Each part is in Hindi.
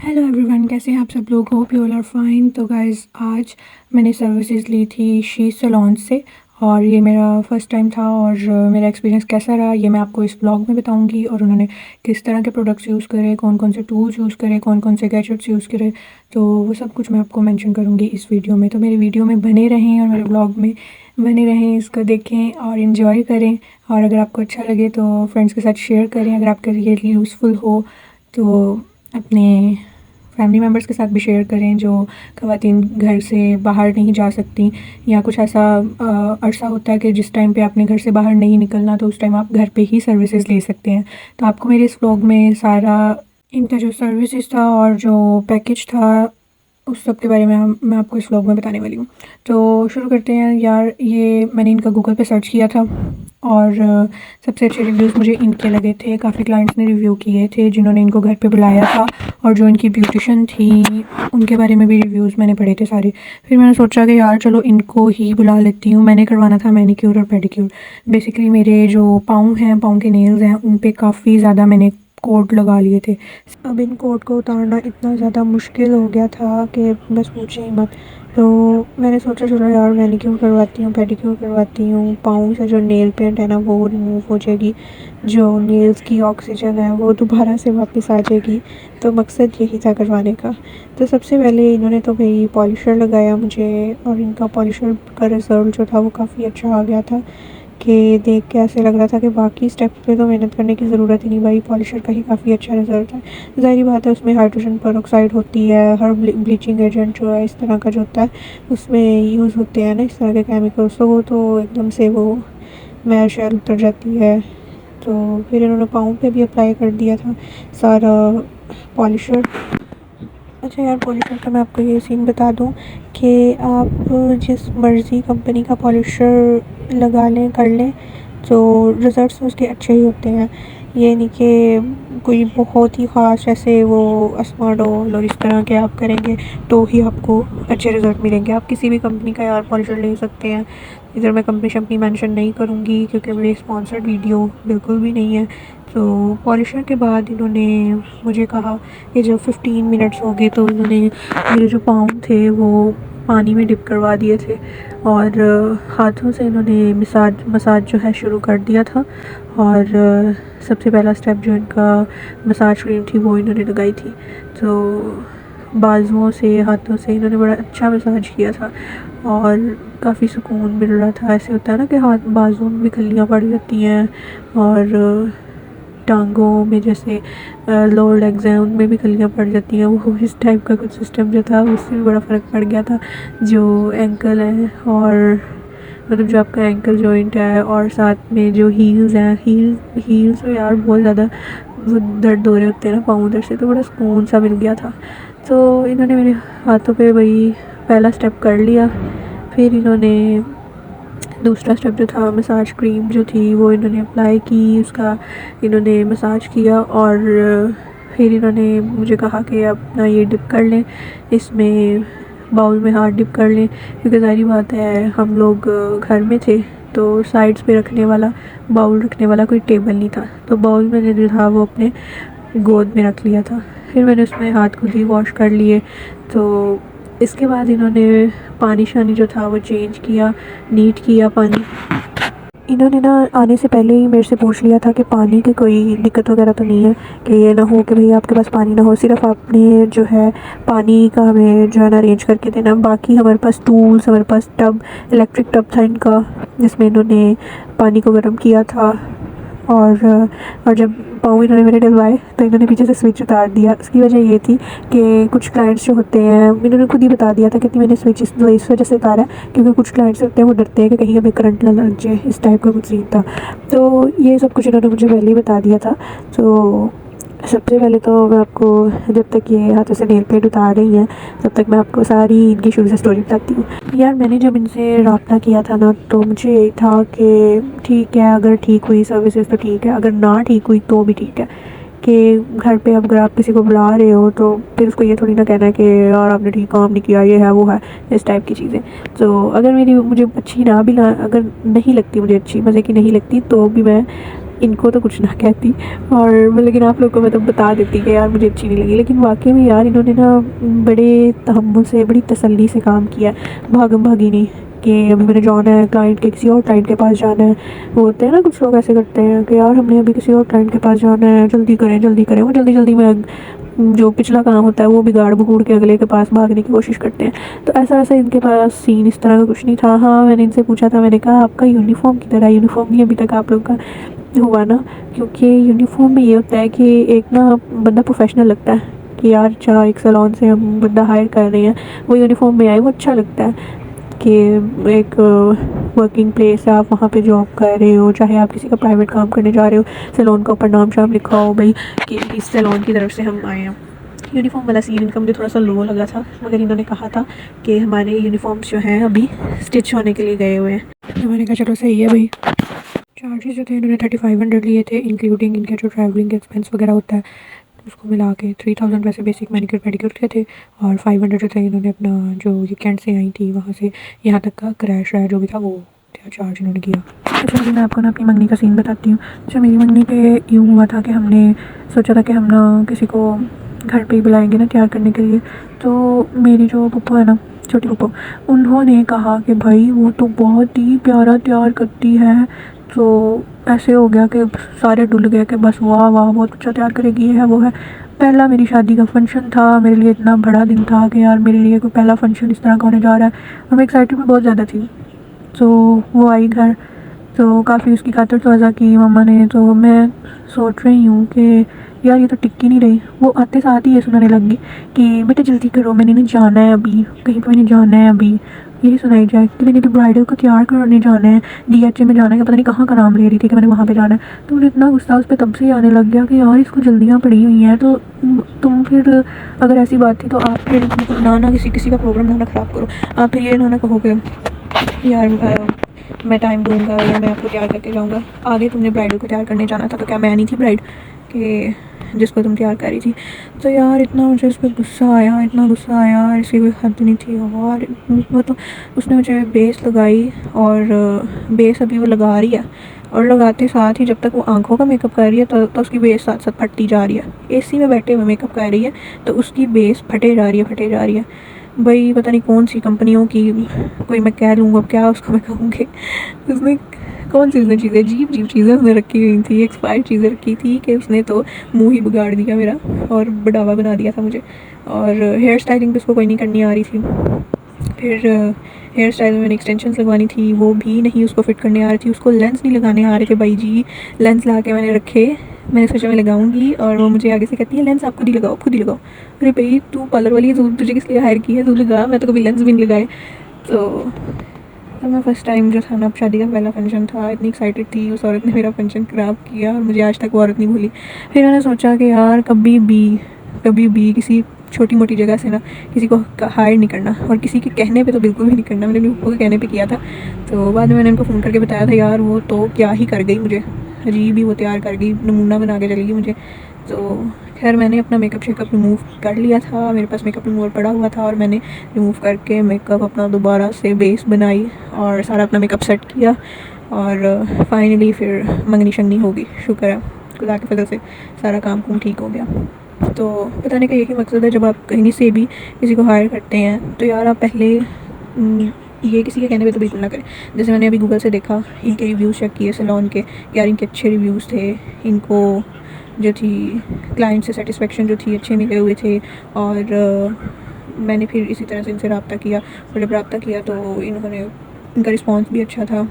हेलो एवरीवन, कैसे हैं आप सब लोग। Hope you all are fine. तो गाइस, आज मैंने सर्विसेज ली थी शी सैलून से और ये मेरा फर्स्ट टाइम था और मेरा एक्सपीरियंस कैसा रहा ये मैं आपको इस ब्लॉग में बताऊंगी। और उन्होंने किस तरह के प्रोडक्ट्स यूज़ करे, कौन कौन से टूल्स यूज़ करे, कौन कौन से गैजेट्स यूज़ करे, तो वो सब कुछ मैं आपको मेंशन करूँगी इस वीडियो में। तो मेरी वीडियो में बने रहें और मेरे ब्लॉग में बने रहें, इसको देखें और इन्जॉय करें। और अगर आपको अच्छा लगे तो फ्रेंड्स के साथ शेयर करें। अगर आपके लिए यूज़फुल हो तो अपने फैमिली मेम्बर्स के साथ भी शेयर करें जो ख़वातीन घर से बाहर नहीं जा सकती, या कुछ ऐसा अरसा होता है कि जिस टाइम पे आपने घर से बाहर नहीं निकलना, तो उस टाइम आप घर पे ही सर्विसेज ले सकते हैं। तो आपको मेरे इस व्लॉग में सारा इनका जो सर्विसेज था और जो पैकेज था उस सब के बारे में मैं आपको इस व्लॉग में बताने वाली हूँ। तो शुरू करते हैं यार। ये मैंने इनका गूगल पे सर्च किया था और सबसे अच्छे रिव्यूज़ मुझे इनके लगे थे। काफ़ी क्लाइंट्स ने रिव्यू किए थे जिन्होंने इनको घर पे बुलाया था, और जो इनकी ब्यूटिशन थी उनके बारे में भी रिव्यूज़ मैंने पढ़े थे सारे। फिर मैंने सोचा कि यार चलो इनको ही बुला लेती हूँ। मैंने करवाना था मैनिक्योर और पेडिक्योर। बेसिकली मेरे जो पाँव हैं, पाँव के नेल्स हैं, उन पे काफ़ी ज़्यादा मैंने कोट लगा लिए थे। अब इन कोट को उतारना इतना ज़्यादा मुश्किल हो गया था कि बस पूछे ही मत। तो मैंने सोचा चलो यार मैनिक्योर करवाती हूँ, पेडिक्योर करवाती हूँ। पाँव से जो नेल पेंट है ना वो रिमूव हो जाएगी, जो नेल्स की ऑक्सीजन है वो दोबारा से वापस आ जाएगी। तो मकसद यही था करवाने का। तो सबसे पहले इन्होंने तो भाई पॉलिशर लगाया मुझे, और इनका पॉलिशर का रिज़ल्ट जो था वो काफ़ी अच्छा आ गया था कि देख के ऐसे लग रहा था कि बाकी स्टेप पे तो मेहनत करने की ज़रूरत ही नहीं, भाई पॉलिशर का ही काफ़ी अच्छा रिजल्ट है। ज़ाहिर बात है उसमें हाइड्रोजन पेरोक्साइड होती है, हर ब्लीचिंग एजेंट जो है इस तरह का जो होता है उसमें यूज़ होते हैं ना इस तरह के केमिकल्स, तो वो तो एकदम से वो मैल शैल उतर जाती है। तो फिर इन्होंने पाँव पे भी अप्लाई कर दिया था सारा पॉलिशर। अच्छा यार, पॉलिशर का मैं आपको ये सीन बता दूं कि आप जिस मर्ज़ी कंपनी का पॉलिशर लगा लें, कर लें, तो रिज़ल्ट्स उसके अच्छे ही होते हैं। ये नहीं कि कोई बहुत ही ख़ास ऐसे वो अस्माडोल और इस तरह के आप करेंगे तो ही आपको अच्छे रिज़ल्ट मिलेंगे। आप किसी भी कंपनी का यार पॉलिशर ले सकते हैं। इधर मैं कंपनी शंपनी मेंशन नहीं करूँगी क्योंकि मेरी स्पॉन्सर्ड वीडियो बिल्कुल भी नहीं है। तो पॉलिशर के बाद इन्होंने मुझे कहा कि जब 15 मिनट्स हो गए तो इन्होंने मेरे जो पाँव थे वो पानी में डिप करवा दिए थे, और हाथों से इन्होंने मसाज जो है शुरू कर दिया था। और सबसे पहला स्टेप जो इनका मसाज क्रीम थी वो इन्होंने लगाई थी। तो बाजुओं से, हाथों से इन्होंने बड़ा अच्छा मसाज किया था और काफ़ी सुकून मिल रहा था। ऐसे होता है ना कि हाथ बाजुओं में भी खल्लियाँ पड़ जाती हैं, और टांगों में जैसे लोअर लेग्स हैं उनमें भी खल्लियाँ पड़ जाती हैं, वो इस टाइप का कुछ सिस्टम जो था उससे भी बड़ा फ़र्क पड़ गया था। जो एंकल है, और मतलब जो आपका एंकल जॉइंट है, और साथ में जो हील्स हैं, हील्स तो यार बहुत ज़्यादा वो दर्द हो रहे होते हैं ना पाँव दर्द से, तो बड़ा सुकून सा मिल गया था। तो इन्होंने मेरे हाथों पे वही पहला स्टेप कर लिया। फिर इन्होंने दूसरा स्टेप जो था, मसाज क्रीम जो थी वो इन्होंने अप्लाई की, उसका इन्होंने मसाज किया। और फिर इन्होंने मुझे कहा कि अपना ये डिप कर लें, इसमें बाउल में हाथ डिप कर लें, क्योंकि ज़ाहिर बात है हम लोग घर में थे तो साइड्स पे रखने वाला, बाउल रखने वाला कोई टेबल नहीं था। तो बाउल मैंने जो था वो अपने गोद में रख लिया था। फिर मैंने उसमें हाथ खुद ही वॉश कर लिए। तो इसके बाद इन्होंने पानी शानी जो था वो चेंज किया, नीट किया पानी। इन्होंने ना आने से पहले ही मेरे से पूछ लिया था कि पानी की कोई दिक्कत वगैरह तो नहीं है, कि ये ना हो कि भाई आपके पास पानी ना हो, सिर्फ आपने जो है पानी का हमें जो है ना अरेंज करके देना। बाकी हमारे पास टूल्स, हमारे पास टब, इलेक्ट्रिक टब था इनका जिसमें इन्होंने पानी को गर्म किया था। और जब पाँव इन्होंने मेरे डलवाए तो इन्होंने पीछे से स्विच उतार दिया। उसकी वजह ये थी कि कुछ क्लाइंट्स जो होते हैं, इन्होंने खुद ही बता दिया था कि मैंने स्विच इस वजह से उतारा है क्योंकि कुछ क्लाइंट्स होते हैं वो डरते हैं कि कहीं हमें करंट ना लग जाए, इस टाइप का कुछ सीन था। तो ये सब कुछ इन्होंने मुझे पहले ही बता दिया था। तो सबसे पहले तो मैं आपको, जब तक ये हाथों से नेल पेंट उतार रही हैं तब तक मैं आपको सारी इनकी शुरू से स्टोरी बताती हूँ। यार मैंने जब इनसे रब्ता किया था ना तो मुझे यही था कि ठीक है, अगर ठीक हुई सर्विसेज तो ठीक है, अगर ना ठीक हुई तो भी ठीक है। कि घर पे अब अगर आप किसी को बुला रहे हो तो फिर उसको ये थोड़ी ना कहना है कि यार आपने ठीक काम नहीं किया, ये है वो है, इस टाइप की चीज़ें। तो अगर मुझे अच्छी ना भी ना, अगर नहीं लगती मुझे अच्छी, मज़े की नहीं लगती, तो भी मैं इनको तो कुछ ना कहती, और लेकिन आप लोग को मैं तो बता देती कि यार मुझे अच्छी नहीं लगी। लेकिन वाकई में यार इन्होंने ना बड़े तहम्मुल से, बड़ी तसल्ली से काम किया, भागम भागी नहीं कि अभी मैंने जाना है क्लाइंट के, किसी और क्लाइंट के पास जाना है। वो होते हैं ना कुछ लोग ऐसे करते हैं कि यार हमने अभी किसी और क्लाइंट के पास जाना है, जल्दी करें जल्दी करें। वो जल्दी जल्दी में जो पिछला काम होता है वो बिगाड़ बगूड़ के अगले के पास भागने की कोशिश करते हैं। तो ऐसा वैसा इनके पास सीन इस तरह का कुछ नहीं था। हाँ, मैंने इनसे पूछा था, मैंने कहा आपका यूनिफॉर्म की तरह यूनिफॉर्म नहीं अभी तक आप लोग का हुआ ना, क्योंकि यूनिफॉर्म में ये होता है कि एक ना बंदा प्रोफेशनल लगता है कि यार अच्छा एक सैलून से हम बंदा हायर कर रहे हैं, वो यूनिफॉर्म में आए, वो अच्छा लगता है कि एक वर्किंग प्लेस है, आप वहाँ पे जॉब कर रहे हो, चाहे आप किसी का प्राइवेट काम करने जा रहे हो, सैलून का ऊपर नाम शाम लिखा हो भाई कि इस सैलून की तरफ से हम आए हैं। यूनिफॉर्म वाला सीन इनका मुझे थोड़ा सा लो लगा था, मगर इन्होंने कहा था कि हमारे यूनिफॉर्म्स जो हैं अभी स्टिच होने के लिए गए हुए हैं। तो मैंने कहा चलो सही है भाई। चार्जेस जो थे इन्होंने 3500 लिए थे, इंक्लूडिंग इनके जो ट्रैवलिंग के एक्सपेंस वगैरह होता है उसको मिला के 3000 वैसे बेसिक मैनिक्योर पेडिक्योर के थे, और 500 जो थे इन्होंने अपना जो ये कैंट से आई थी वहाँ से यहाँ तक का क्रैश रहा जो भी था वो चार्ज इन्होंने किया। अच्छा अभी मैं आपको ना अपनी मंगनी का सीन बताती हूँ। अच्छा मेरी मंगनी पे यूँ हुआ था कि हमने सोचा था कि हम ना किसी को घर पे ही बुलाएंगे ना तैयार करने के लिए। तो मेरी जो पप्पो है ना, छोटी पप्पो, उन्होंने कहा कि भाई वो तो बहुत ही प्यारा तैयार करती है। तो ऐसे हो गया कि सारे डुल गए कि बस वाह वाह बहुत अच्छा तैयार करेगी, ये है वो है। पहला मेरी शादी का फंक्शन था, मेरे लिए इतना बड़ा दिन था कि यार मेरे लिए कोई पहला फंक्शन इस तरह का होने जा रहा है, और मैं एक्साइटेड भी बहुत ज़्यादा थी। तो वो आई घर, तो काफ़ी उसकी खातिर तवज़ा की मम्मा ने। तो मैं सोच रही हूँ कि यार ये तो टिक ही नहीं रही। वो आते साथ ही ये सुनाने लगी कि बेटा जल्दी करो, मैंने ना जाना है अभी कहीं पे, मैंने जाना है अभी। यही सुनाई जाए कि मैंने तो ब्राइडल को तैयार करने जाना है, DHA में जाना है, पता नहीं कहाँ का नाम ले रही थी कि मैंने वहाँ पे जाना है। तो मुझे इतना गुस्सा उस पर तब से आने लग गया कि यार इसको जल्दियाँ पड़ी हुई हैं। तो तुम फिर अगर ऐसी बात थी तो आप फिर ना किसी किसी का प्रोग्राम ना ख़राब करो। आप फिर ये ना कहोगे यार मैं टाइम दूंगा या मैं आपको तैयार करके जाऊंगा। आगे तुमने ब्राइडल को तैयार करने जाना था तो क्या मैं नहीं थी ब्राइड कि जिसको तुम तैयार कर रही थी। तो यार इतना मुझे उस पर गुस्सा आया, इतना गुस्सा आया, ऐसी कोई हद नहीं थी। और वो तो उसने मुझे बेस लगाई, और बेस अभी वो लगा रही है, और लगाते साथ ही जब तक वो आंखों का मेकअप कर रही है तो उसकी बेस साथ साथ फटती जा रही है। AC में बैठे हुए मेकअप कर रही है तो उसकी बेस फटे जा रही है, फटे जा रही है। भाई पता नहीं कौन सी कंपनियों की, कोई मैं कह लूँगा क्या उसको मैं कहूँगी, उसने कौन सी उसने चीज़ें अजीब अजीब चीज़ें उसने रखी हुई थी, एक्सपायर्ड चीज़ें रखी थी कि उसने तो मुंह ही बिगाड़ दिया मेरा और बढ़ावा बना दिया था मुझे। और हेयर स्टाइलिंग भी उसको कोई नहीं करनी आ रही थी। फिर हेयर स्टाइल में मैंने एक्सटेंशंस लगवानी थी, वो भी नहीं उसको फिट करने आ रही थी। उसको लेंस नहीं लगाने आ रहे थे भाई जी। लेंस ला के मैंने रखे, मैंने सोचा मैं लगाऊंगी, और वो मुझे आगे से कहती है लेंस आप खुद ही लगाओ, खुद ही लगाओ। अरे भाई तू पार्लर वाली है, तुझे किस लिए हायर की है, तू लगा, मैं तो कभी लेंस भी नहीं लगाए। तो मैं फर्स्ट टाइम जो था ना, शादी का पहला फंक्शन था, इतनी एक्साइटेड थी, उस औरत ने मेरा फंक्शन ख़राब किया और मुझे आज तक वो औरत नहीं भूली। फिर मैंने सोचा कि यार कभी भी किसी छोटी मोटी जगह से ना किसी को हायर नहीं करना, और किसी के कहने पे तो बिल्कुल भी नहीं करना। मैंने अपने पप्पू के कहने पे किया था। तो बाद में मैंने उनको फ़ोन करके बताया था यार वो तो क्या ही कर गई मुझे, अजीब ही वो तैयार कर गई, नमूना बना के चली गई मुझे। तो खैर मैंने अपना मेकअप शेकअप रिमूव कर लिया था, मेरे पास मेकअप रिमूवर पड़ा हुआ था, और मैंने रिमूव करके मेकअप अपना दोबारा से बेस बनाई और सारा अपना मेकअप सेट किया। और फाइनली फिर मंगनी शंगनी होगी, शुक्र है खुदा के फजल से सारा काम कुम ठीक हो गया। तो बताने का यही मकसद है, जब आप कहीं से भी किसी को हायर करते हैं तो यार आप पहले ये किसी के कहने पे तो बिल्कुल ना करें। जैसे मैंने अभी गूगल से देखा, इनके रिव्यूज़ चेक किए सैलून के, यार इनके अच्छे रिव्यूज़ थे, इनको जो थी क्लाइंट से सेटिस्फेक्शन जो थी अच्छे मिले हुए थे। और मैंने फिर इसी तरह से इनसे रब्ता किया, और जब रब्ता किया तो इनका रिस्पॉन्स भी अच्छा था।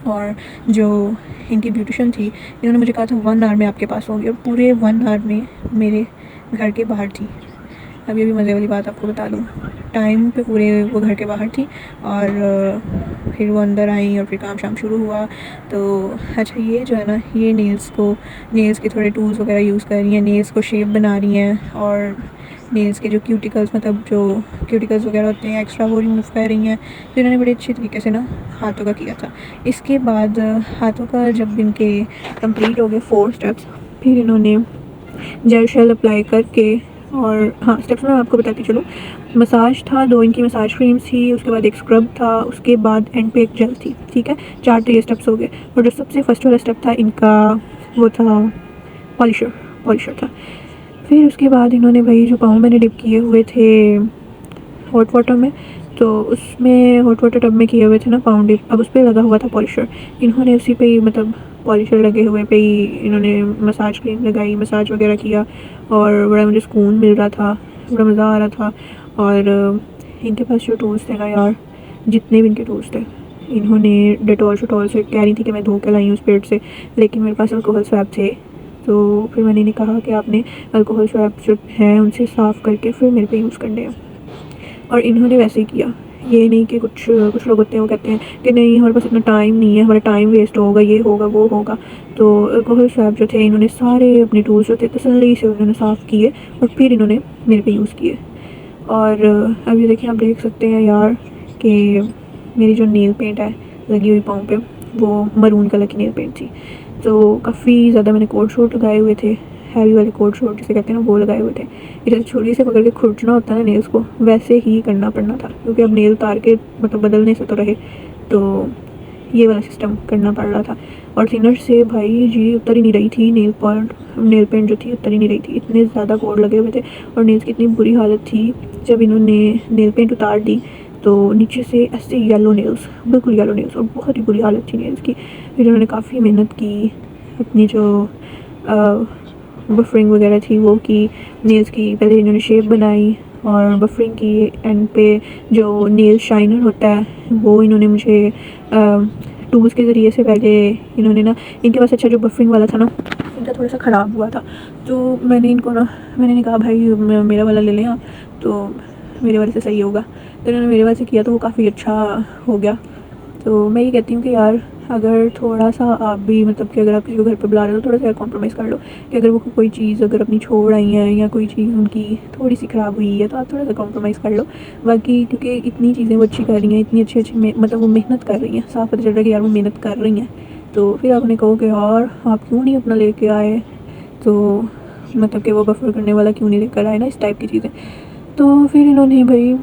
और जो इनकी ब्यूटिशन थी, इन्होंने मुझे कहा था 1 आवर में आपके पास होंगी, और पूरे 1 आवर में मेरे घर के बाहर थी। अब ये भी मज़े वाली बात आपको बता दूँ, टाइम पे पूरे वो घर के बाहर थी। और फिर वो अंदर आई और फिर काम शाम शुरू हुआ। तो अच्छा ये जो है ना, ये नेल्स के थोड़े टूल्स वगैरह यूज़ कर रही हैं, नेल्स को शेप बना रही हैं, और नेल्स के जो क्यूटिकल्स, मतलब जो क्यूटिकल्स वगैरह होते हैं एक्स्ट्रा, वो रिमूव कर रही हैं। तो इन्होंने बड़े अच्छे तरीके से ना हाथों का किया था। इसके बाद हाथों का जब इनके कंप्लीट हो गए 4 स्टेप्स, फिर इन्होंने जेल शेल अप्लाई करके और हाँ, स्टेप्स में मैं आपको बताती चलूँ। मसाज था, 2 इनकी मसाज क्रीम्स थी, उसके बाद एक स्क्रब था, उसके बाद एंड पे एक जेल थी, ठीक है। 4 तो ये स्टेप्स हो गए। और जो सबसे फर्स्ट वाला स्टेप था इनका, वो था पॉलिशर, पॉलिशर था। फिर उसके बाद इन्होंने भाई जो पाँव मैंने डिप किए हुए थे हॉट वाटर में, तो उसमें हॉट वाटर टब में किए हुए थे ना पाउंड डिप, अब उस पर लगा हुआ था पॉलिशर। इन्होंने उसी पे ही मतलब पॉलिशर लगे हुए पे ही इन्होंने मसाज क्रीम लगाई, मसाज वगैरह किया और बड़ा मुझे सुकून मिल रहा था, बड़ा मज़ा आ रहा था। और इनके पास जो टूल्स थे ना यार, जितने भी इनके टूल्स थे, इन्होंने डेटॉल शटॉल से कह रही थी कि मैं धो के लाई हूँ स्पिरिट से, लेकिन मेरे पास अल्कोहल स्वैब थे। तो फिर मैंने इन्हें कहा कि आपने अल्कोहल स्वैब जो हैं उनसे साफ़ करके फिर मेरे पे यूज़ करने हैं, और इन्होंने वैसे ही किया। ये नहीं कि कुछ कुछ लोग होते हैं वो कहते हैं कि नहीं हमारे पास इतना टाइम नहीं है, हमारा टाइम वेस्ट होगा, ये होगा वो होगा। तो अल्कोहल स्वैब जो थे इन्होंने सारे अपने टूल्स जो थे तसल्ली से उन्होंने साफ़ किए और फिर इन्होंने मेरे पे यूज़ किए। और अब ये देखिए, आप देख सकते हैं यार कि मेरी जो नेल पेंट है लगी हुई पाँव पे, वो मरून कलर की नेल पेंट थी। तो काफ़ी ज़्यादा मैंने कोट शोट लगाए हुए थे, हैवी वाले कोट शोट जिसे कहते हैं ना, वो लगाए हुए थे। जैसे छुरी से पकड़ के खुरचना होता है ना नेल्स को, वैसे ही करना पड़ना था, क्योंकि अब नेल उतार के मतलब बदलने से तो रहे, तो ये वाला सिस्टम करना पड़ रहा था। और थिनर से भाई जी उतर ही नहीं रही थी नेल पेंट जो थी, उतर ही नहीं रही थी, इतने ज़्यादा कोड लगे हुए थे। और नेल्स की इतनी बुरी हालत थी, जब इन्होंने नेल पेंट उतार दी तो नीचे से ऐसे येलो नेल्स, बिल्कुल येलो नेल्स, और बहुत ही बुरी हालत थी नेल्स की। फिर इन्होंने काफ़ी मेहनत की, अपनी जो बफरिंग वगैरह थी वो की, नेल्स की पहले इन्होंने शेप बनाई और बफरिंग की। एंड पे जो नेल शाइनर होता है वो इन्होंने मुझे टूल्स के ज़रिए से पहले इन्होंने ना, इनके पास अच्छा जो बफरिंग वाला था ना, इनका थोड़ा सा ख़राब हुआ था, तो मैंने कहा भाई मेरा वाला ले लें आप, तो मेरे वाले से सही होगा। तो इन्होंने मेरे वाले से किया तो वो काफ़ी अच्छा हो गया। तो मैं ये कहती हूँ कि यार अगर थोड़ा सा आप भी मतलब कि अगर आप किसी को घर पे बुला रहे हो तो थोड़ा सा कॉम्प्रोमाइज़ कर लो, कि अगर वो कोई चीज़ अगर अपनी छोड़ आई है या कोई चीज़ उनकी थोड़ी सी ख़राब हुई है तो आप थोड़ा सा कॉम्प्रोमाइज़ कर लो। बाकी क्योंकि इतनी चीज़ें वो अच्छी कर रही हैं, इतनी अच्छी अच्छी मतलब वो मेहनत कर रही हैं, साफ पता चल रहा है कि यार वो मेहनत कर रही हैं, तो फिर आप उन्हें कहो कि यार आप क्यों नहीं अपना लेके आए, तो मतलब कि वो बफर करने वाला क्यों नहीं लेकर आए ना, इस टाइप की चीज़ें। तो फिर इन्होंने भाई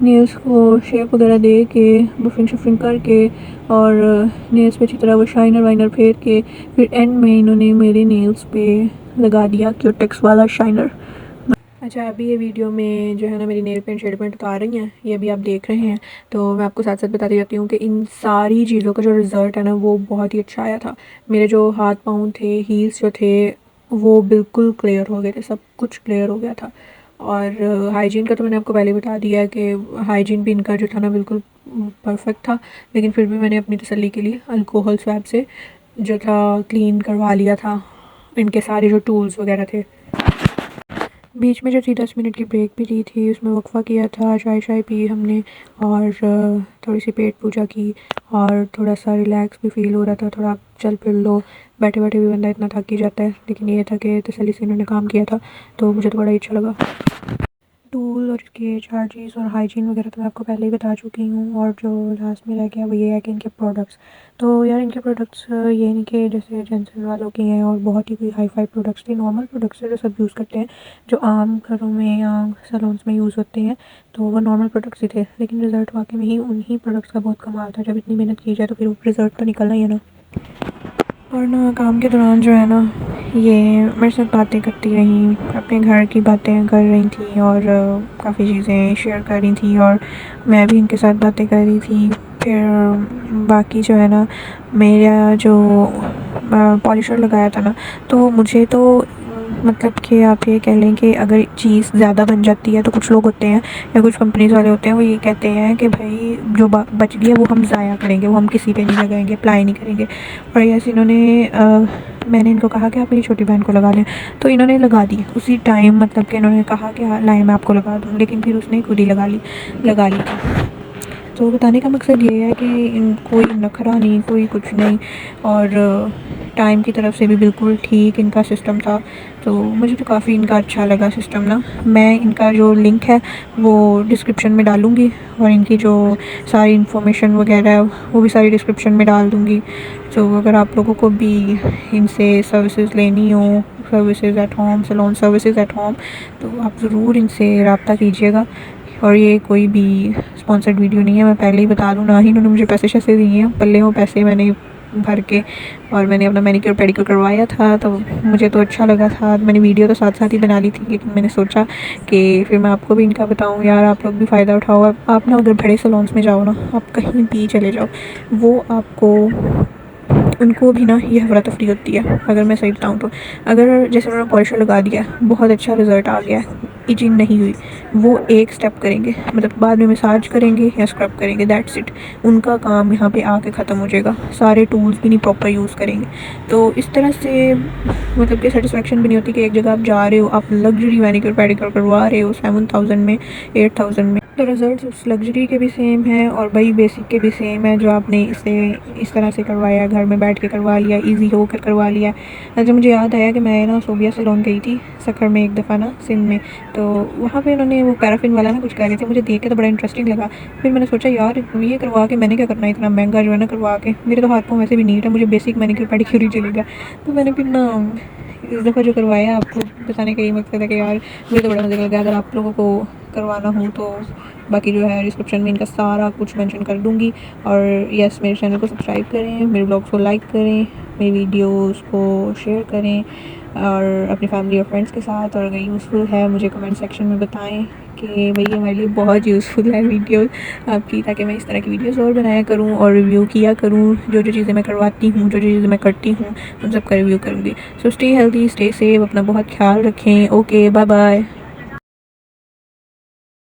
नेल्स को शेप वगैरह दे के बफरिंग शफरिंग करके और नेल्स पे अच्छी तरह वो शाइनर वाइनर फेर के फिर एंड में इन्होंने मेरे नेल्स पे लगा दिया क्यूटेक्स वाला शाइनर। अच्छा, अभी ये वीडियो में जो है ना मेरी नेल पेंट शेड पेंट उतार रही हैं, ये अभी आप देख रहे हैं। तो मैं आपको साथ साथ बताती जाती हूँ कि इन सारी चीज़ों का जो रिज़ल्ट है ना वो बहुत ही अच्छा आया था। मेरे जो हाथ पाँव थे, हील्स जो थे, वो बिल्कुल क्लियर हो गए थे, सब कुछ क्लियर हो गया था। और हाइजीन का तो मैंने आपको पहले बता दिया है कि हाइजीन भी इनका जो था ना बिल्कुल परफेक्ट था, लेकिन फिर भी मैंने अपनी तसल्ली के लिए अल्कोहल स्वैब से जो था क्लीन करवा लिया था इनके सारे जो टूल्स वगैरह थे। बीच में जो थी 10 मिनट की ब्रेक भी ली थी, उसमें वक्फ़ा किया था, चाय शाय पी हमने और थोड़ी सी पेट पूजा की और थोड़ा सा रिलैक्स भी फ़ील हो रहा था। थोड़ा चल फिर लो, बैठे बैठे भी बंदा इतना थक ही जाता है, लेकिन ये था कि तसल्ली से इन्होंने काम किया था तो मुझे तो बड़ा ही अच्छा लगा। टूल और इसके चार्जेस और हाइजीन वगैरह तो मैं आपको पहले ही बता चुकी हूँ। और जो लास्ट में रह गया वो ये है कि इनके प्रोडक्ट्स, तो यार इनके प्रोडक्ट्स ये नहीं कि जैसे जॉनसन वालों के हैं और बहुत ही कोई हाई फाई प्रोडक्ट्स थे, नॉर्मल प्रोडक्ट्स है जो सब यूज़ करते हैं, जो आम घरों में या सैलून्स में यूज़ होते हैं, तो वो नॉर्मल प्रोडक्ट्स ही थे। लेकिन रिज़ल्ट वाकई में ही उन्हीं प्रोडक्ट्स का बहुत कमाल था। जब इतनी मेहनत की जाए तो फिर रिज़ल्ट तो निकलना ही है ना। और ना काम के दौरान जो है ना ये मेरे साथ बातें करती रहीं, अपने घर की बातें कर रही थी और काफ़ी चीज़ें शेयर कर रही थी और मैं भी इनके साथ बातें कर रही थी। फिर बाकी जो है ना मेरा जो पॉलिशर लगाया था ना, तो मुझे तो मतलब कि आप ये कह लें कि अगर चीज़ ज़्यादा बन जाती है तो कुछ लोग होते हैं या कुछ कंपनीज़ वाले होते हैं वो ये कहते हैं कि भाई जो बच गई है वो हम ज़ाया करेंगे, वो हम किसी पे नहीं लगाएंगे, अप्लाई नहीं करेंगे। और ऐसे मैंने इनको कहा कि आप मेरी छोटी बहन को लगा लें, तो इन्होंने लगा दी उसी टाइम, मतलब कि इन्होंने कहा कि हाँ लाएं मैं आपको लगा दूँ, लेकिन फिर उसने खुद ही लगा ली थी। तो बताने का मकसद ये है कि कोई नखरा नहीं, कोई कुछ नहीं, और टाइम की तरफ से भी बिल्कुल ठीक इनका सिस्टम था। तो मुझे तो काफ़ी इनका अच्छा लगा सिस्टम ना। मैं इनका जो लिंक है वो डिस्क्रिप्शन में डालूँगी, और इनकी जो सारी इन्फॉर्मेशन वगैरह है वो भी सारी डिस्क्रिप्शन में डाल दूँगी। तो अगर आप लोगों को भी इनसे सर्विसेज लेनी हो, services at home, salon services at home, तो आप ज़रूर इनसे रब्ता कीजिएगा। और ये कोई भी स्पॉन्सर्ड वीडियो नहीं है, मैं पहले ही बता दूँ। ना ही इन्होंने मुझे पैसे शैसे दिए हैं, पल्ले वो पैसे मैंने भर के और मैंने अपना मैनीक्योर पेडिक्योर करवाया था, तो मुझे तो अच्छा लगा था। मैंने वीडियो तो साथ साथ ही बना ली थी, लेकिन मैंने सोचा कि फिर मैं आपको भी इनका बताऊं यार, आप लोग भी फ़ायदा उठाओ। आप ना अगर बड़े सैलून्स में जाओ ना, आप कहीं भी चले जाओ, वो आपको उनको भी ना ये हफ़रा तफरी होती है। अगर मैं सही बताऊँ तो अगर जैसे उन्होंने पॉलिशर लगा दिया, बहुत अच्छा रिज़ल्ट आ गया, इचिंग नहीं हुई, वो एक स्टेप करेंगे, मतलब बाद में मसाज करेंगे या स्क्रब करेंगे, दैट्स इट। उनका काम यहाँ पे आके ख़त्म हो जाएगा। सारे टूल्स भी नहीं प्रॉपर यूज़ करेंगे। तो इस तरह से मतलब कि सेटिस्फेक्शन भी नहीं होती कि एक जगह आप जा रहे हो, आप लग्जरी मैनीक्योर पेडिक्योर करवा रहे हो 7000 में, 8000 में, तो रिज़ल्ट उस लग्जरी के भी सेम है और भाई बेसिक के भी सेम है जो आपने इसे इस तरह से करवाया, घर में बैठ के करवा लिया, इजी होकर करवा लिया। अच्छा, मुझे याद आया कि मैं ना सोबिया सैलून गई थी सखर में एक दफ़ा ना, सिंध में। तो वहाँ पे उन्होंने वो पैराफिन वाला ना कुछ कह रहे थे, मुझे देख के तो बड़ा इंटरेस्टिंग लगा। फिर मैंने सोचा यार ये करवा के मैंने क्या करना है, इतना महंगा जो है ना करवा के, मेरे तो हाथ पाँव वैसे भी नीट है, मुझे बेसिक मैनीक्योर पेडिक्योर ही चलेगा। तो मैंने फिर ना इस दफ़ा जो करवाया, आपको बताने का ये मकसद है कि यार मुझे तो बड़ा मज़ा लगा। अगर आप लोगों को करवाना हो तो बाकी जो है डिस्क्रिप्शन में इनका सारा कुछ मेंशन कर दूँगी। और यस, मेरे चैनल को सब्सक्राइब करें, मेरे ब्लॉग्स को लाइक करें, मेरी वीडियोस को शेयर करें और अपनी फैमिली और फ्रेंड्स के साथ। और अगर यूज़फुल है मुझे कमेंट सेक्शन में बताएं कि भाई ये हमारे लिए बहुत यूज़फुल है वीडियो आपकी, ताकि मैं इस तरह की वीडियोस और बनाया करूं और रिव्यू किया करूं। जो जो चीज़ें मैं करवाती हूं, जो जो चीज़ें मैं करती हूं, उन सब का रिव्यू करूँगी। So stay healthy, stay safe, अपना बहुत ख्याल रखें। Okay, bye bye.